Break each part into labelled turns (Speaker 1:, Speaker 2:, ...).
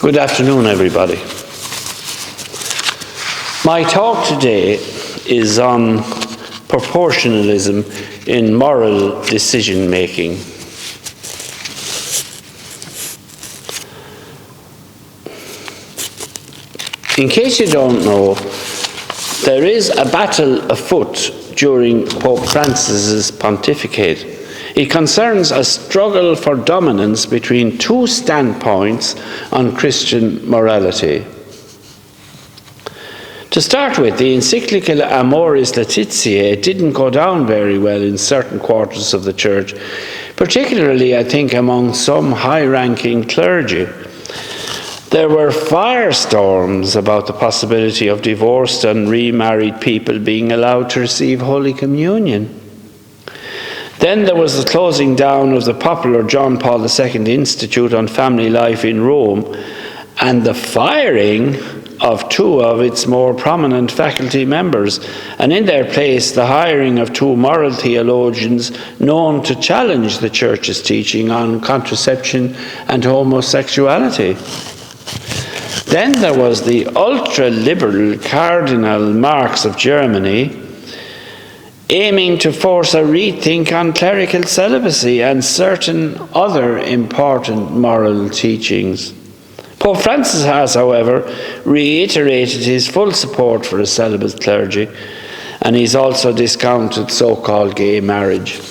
Speaker 1: Good afternoon, everybody. My talk today is on proportionalism in moral decision-making. In case you don't know, there is a battle afoot during Pope Francis's pontificate. It concerns a struggle for dominance between two standpoints on Christian morality. To start with, the encyclical Amoris Laetitiae didn't go down very well in certain quarters of the Church, particularly, I think, among some high-ranking clergy. There were firestorms about the possibility of divorced and remarried people being allowed to receive Holy Communion. Then there was the closing down of the popular John Paul II Institute on Family Life in Rome and the firing of two of its more prominent faculty members, and in their place the hiring of two moral theologians known to challenge the Church's teaching on contraception and homosexuality. Then there was the ultra-liberal Cardinal Marx of Germany, aiming to force a rethink on clerical celibacy and certain other important moral teachings. Pope Francis has, however, reiterated his full support for a celibate clergy, and he's also discounted so-called gay marriage.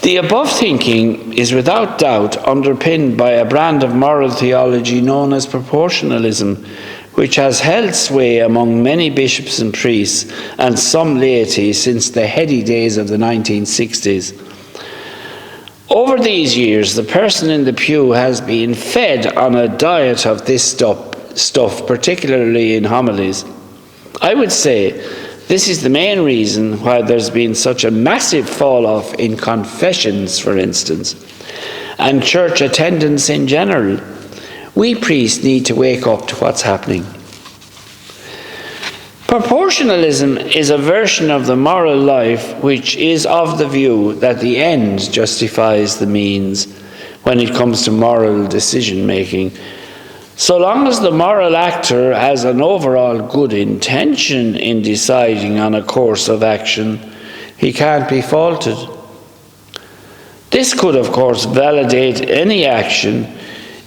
Speaker 1: The above thinking is without doubt underpinned by a brand of moral theology known as proportionalism, which has held sway among many bishops and priests and some laity since the heady days of the 1960s. Over these years, the person in the pew has been fed on a diet of this stuff, particularly in homilies. I would say this is the main reason why there's been such a massive fall-off in confessions, for instance, and church attendance in general. We priests need to wake up to what's happening. Proportionalism is a version of the moral life which is of the view that the end justifies the means when it comes to moral decision-making. So long as the moral actor has an overall good intention in deciding on a course of action, he can't be faulted. This could, of course, validate any action,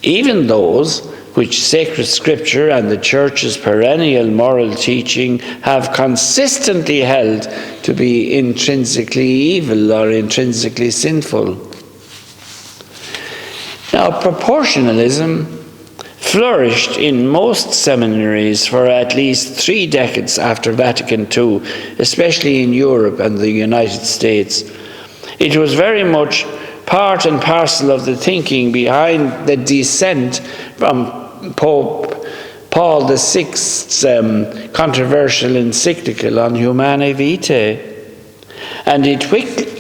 Speaker 1: even those which sacred scripture and the Church's perennial moral teaching have consistently held to be intrinsically evil or intrinsically sinful. Now, proportionalism flourished in most seminaries for at least 3 decades after Vatican II, especially in Europe and the United States. It was very much part and parcel of the thinking behind the dissent from Pope Paul VI's controversial encyclical on Humanae Vitae. And it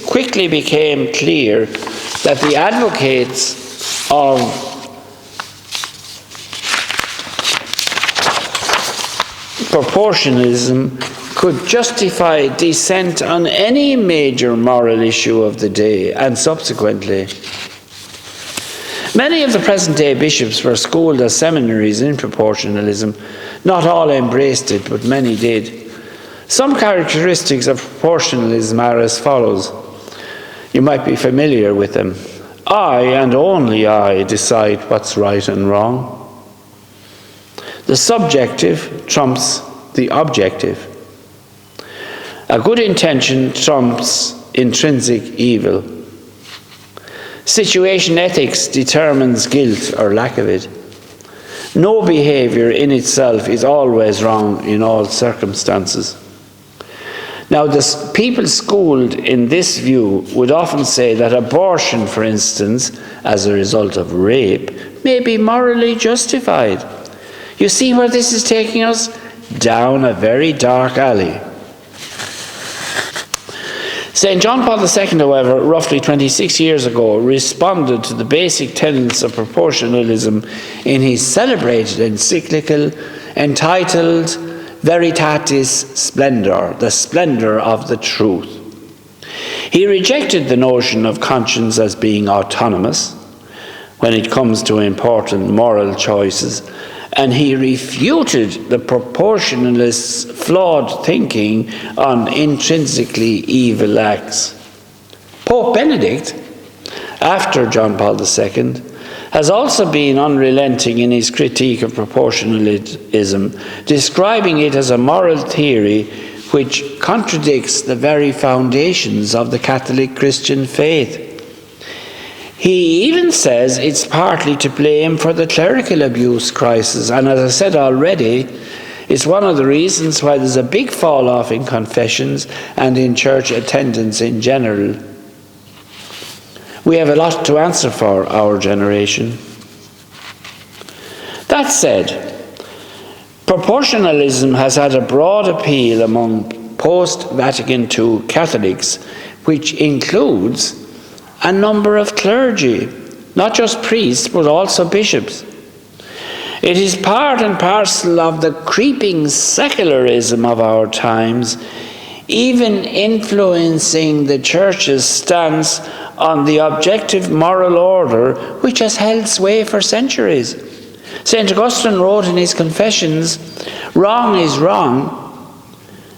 Speaker 1: quickly became clear that the advocates of proportionalism could justify dissent on any major moral issue of the day and subsequently. Many of the present-day bishops were schooled as seminaries in proportionalism. Not all embraced it, but many did. Some characteristics of proportionalism are as follows. You might be familiar with them. I, and only I, decide what's right and wrong. The subjective trumps the objective. A good intention trumps intrinsic evil. Situation ethics determines guilt or lack of it. No behavior in itself is always wrong in all circumstances. Now, the people schooled in this view would often say that abortion, for instance, as a result of rape, may be morally justified. You see where this is taking us? Down a very dark alley. St. John Paul II, however, roughly 26 years ago, responded to the basic tenets of proportionalism in his celebrated encyclical entitled Veritatis Splendor, the splendor of the truth. He rejected the notion of conscience as being autonomous, when it comes to important moral choices, and he refuted the proportionalists' flawed thinking on intrinsically evil acts. Pope Benedict, after John Paul II, has also been unrelenting in his critique of proportionalism, describing it as a moral theory which contradicts the very foundations of the Catholic Christian faith. He even says it's partly to blame for the clerical abuse crisis, and as I said already, it's one of the reasons why there's a big fall-off in confessions and in church attendance in general. We have a lot to answer for, our generation. That said, proportionalism has had a broad appeal among post-Vatican II Catholics, which includes a number of clergy, not just priests, but also bishops. It is part and parcel of the creeping secularism of our times, even influencing the Church's stance on the objective moral order which has held sway for centuries. St. Augustine wrote in his Confessions, "Wrong is wrong,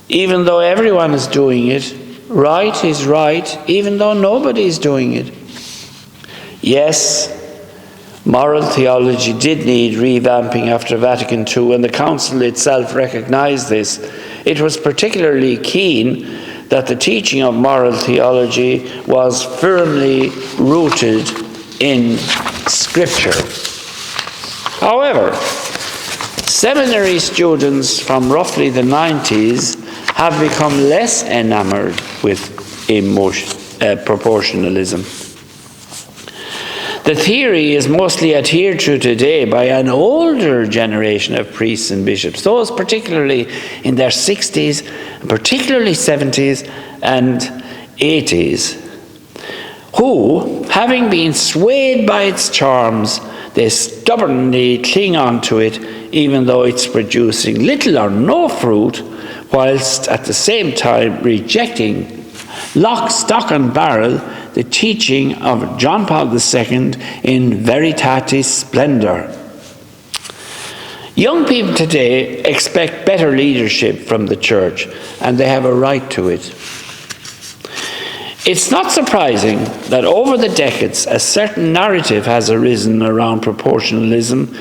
Speaker 1: even though everyone is doing it. Right is right, even though nobody is doing it." Yes, moral theology did need revamping after Vatican II, and the Council itself recognized this. It was particularly keen that the teaching of moral theology was firmly rooted in Scripture. However, seminary students from roughly the 90s have become less enamored with proportionalism. The theory is mostly adhered to today by an older generation of priests and bishops, those particularly in their 60s, particularly 70s and 80s, who, having been swayed by its charms, they stubbornly cling on to it, even though it's producing little or no fruit, whilst at the same time rejecting lock, stock and barrel the teaching of John Paul II in veritatis splendor. Young people today expect better leadership from the Church, and they have a right to it. It's not surprising that over the decades a certain narrative has arisen around proportionalism,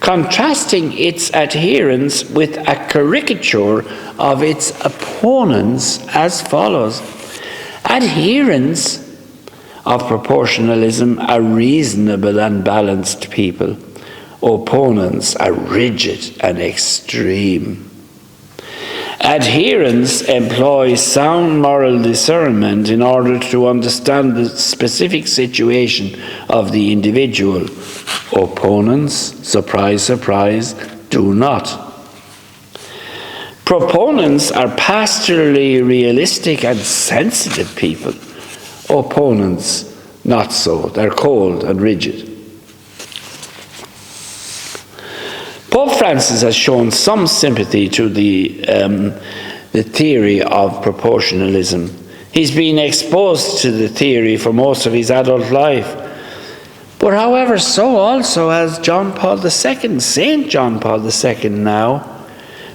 Speaker 1: contrasting its adherents with a caricature of its opponents as follows. Adherents of proportionalism are reasonable and balanced people. Opponents are rigid and extreme. Adherents employ sound moral discernment in order to understand the specific situation of the individual. Opponents, surprise, surprise, do not. Proponents are pastorally realistic and sensitive people. Opponents, not so. They're cold and rigid. Pope Francis has shown some sympathy to the theory of proportionalism. He's been exposed to the theory for most of his adult life. But however, so also has John Paul II, St. John Paul II now.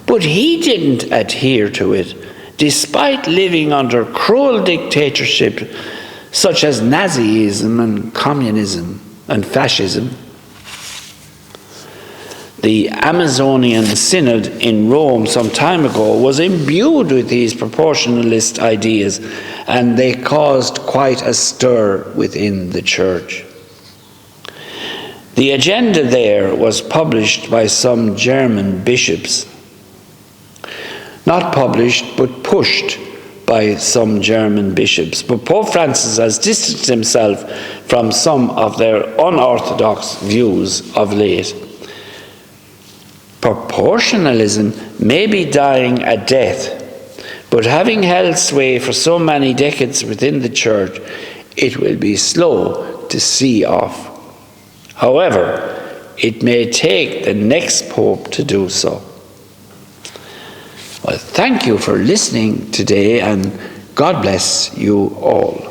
Speaker 1: But he didn't adhere to it, despite living under cruel dictatorship such as Nazism and communism and fascism. The Amazonian Synod in Rome some time ago was imbued with these proportionalist ideas, and they caused quite a stir within the Church. The agenda there was published by some German bishops. Not published, but pushed by some German bishops. But Pope Francis has distanced himself from some of their unorthodox views of late. Proportionalism may be dying a death, but having held sway for so many decades within the Church, it will be slow to see off. However, it may take the next Pope to do so. Well, thank you for listening today, and God bless you all.